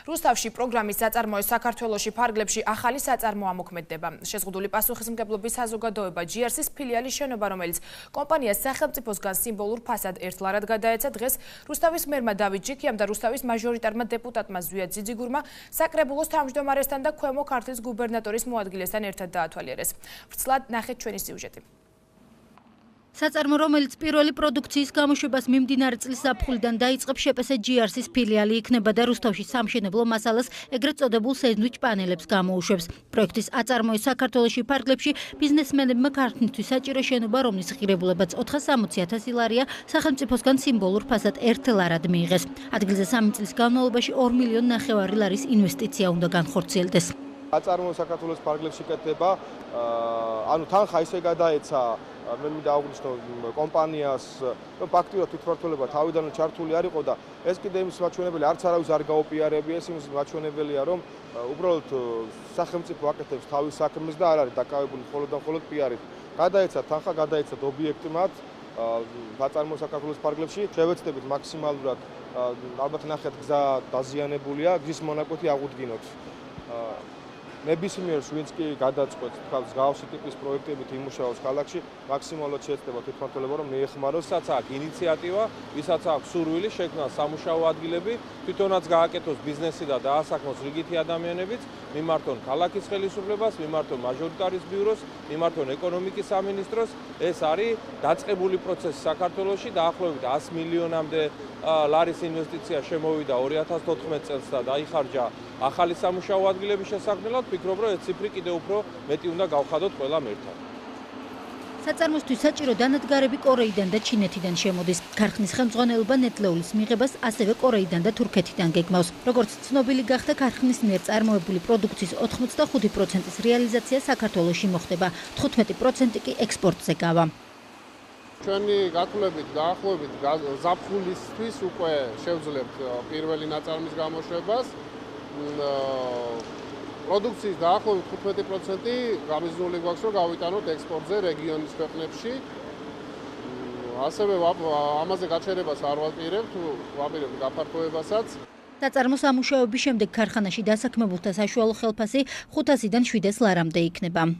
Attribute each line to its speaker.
Speaker 1: რუსთავში პროგრამის საწარმოო საქართველოში ფარგლებში ახალი საწარმო ამოქმედდება. შეზღუდული პასუხისმგებლობის საზოგადოება GRC-ის ფილიალის შენობა, რომელიც კომპანიას სახელმწიფოსგან სიმბოლურ ფასად ერთლარად გადაეცა, დღეს რუსთავის მერმა დავით ჯიქიამ და რუსთავის მაჟორიტარმა დეპუტატმა ზვია ძიძიგურმა საკრებულოს თავმჯდომარესთან და ქვემო ქართლის გუბერნატორის მოადგილესთან ერთად დაათვალიერეს. ვრცლად ნახეთ ჩვენი სიუჟეტი.
Speaker 2: საწარმო, რომელიც პირველი პროდუქციის გამოშვებას მიმდინარე წლის ზაფხულიდან დაიწყებს, შეპესე GRC-ის ფილიალი იქნება და რუსთავში სამშენებლო მასალას, ეგრეთ წოდებულ სენდვიჩ პანელებს გამოუშვებს. პროექტის აწარმოი საქართველოში ფარგლებში ბიზნესმენებმა ქართლისთვის საჭირო შენობა, რომლის ღირებულებაც 460,000 ლარია, სახელმწიფოსგან სიმბოლურ ფასად ერთლარად მიიღეს. ადგილზე 3 წლის განმავლობაში 2,5 მილიონი ლარის ინვესტიცია უნდა განხორციელდეს.
Speaker 3: აწარმოო საქართველოს ფარგლებში კეთდება, ანუ თანხა ისე გადაეცა, მე მინდა აღვნიშნო კომპანიას, რომ ფაქტიურად თვითმმართველობა თავიდანვე ჩართული არ იყო და ეს კიდე იმის მაჩვენებელი, არც არავის არ გაუპიარებია, ეს იმის მაჩვენებელია, რომ უბრალოდ სახელმწიფო აკეთებს თავის საქმეს და არ არის დაკავებული მხოლოდ და მხოლოდ პიარით. გადაეცა თანხა, გადაეცათ ობიექტმად აწარმოო საქართველოს ფარგლებში, შევეცდებით მაქსიმალურად, ალბათ ნახეთ გზა დაზიანებულია, გზის მონაკვეთი აღუდგინოთ. ნებისმიერს ვინც კი გადაწყვეტს მსგავსი ტიპის პროექტებით იმუშაოს ქალაქში, მაქსიმალურად შეეცდება თვითმმართველობა, რომ მიეხმაროს.
Speaker 4: ვისაც აქვს ინიციატივა, ვისაც აქვს სურვილი შექმნას სამუშაო ადგილები, თვითონაც გააკეთოს ბიზნესი და დაასაქმოს რიგითი ადამიანებიც, მიმართონ ქალაქის ხელისუფლებას, მიმართონ მაჟორიტარის ბიუროს, მიმართონ ეკონომიკის სამინისტროს. ეს არის დაწყებული პროცესი საქართველოში, დაახლოებით 100 მილიონამდე ლარის ინვესტიცია შემოვიდა 2014 წელს და დაიხარჯა ახალი სამუშაო ადგილების შესაქმნელად. ვფიქრობ, რომ ეს ციფრი კიდევ უფრო მეტი უნდა გავხადოთ ყველამ ერთად.
Speaker 2: საწარმოსთვის საჭირო დანადგარები კორეიდან და ჩინეთიდან შემოდის. ქარხნის ხელმძღვანელობა ნედლეულის მიღებას ასევე კორეიდან და თურქეთიდან გეგმავს. როგორც ცნობილი გახდა, ქარხნის მიერ წარმოებული პროდუქციის 85%-ის რეალიზაცია საქართველოში მოხდება, 15% კი ექსპორტზე გავა.
Speaker 5: ჩვენი გათვლებით დაახლოებით ზაფხულისთვის უკვე შევძლებთ პირველი ნაწარმის გამოშვებას. პროდუქციის დაახლოებით 15% გამიზნული გვაქვს, რომ გავიტანოთ ექსპორტზე რეგიონის ქვეყნებში. ასევე ამაზე გაჩერებას არ ვაპირებთ, ვაპირებთ გაფართოებასაც.
Speaker 2: საწარმო სამუშაოების შემდეგ ქარხანაში დასაქმებულთა საშუალო ხელფასი 500-დან 700 ლარამდე იქნება.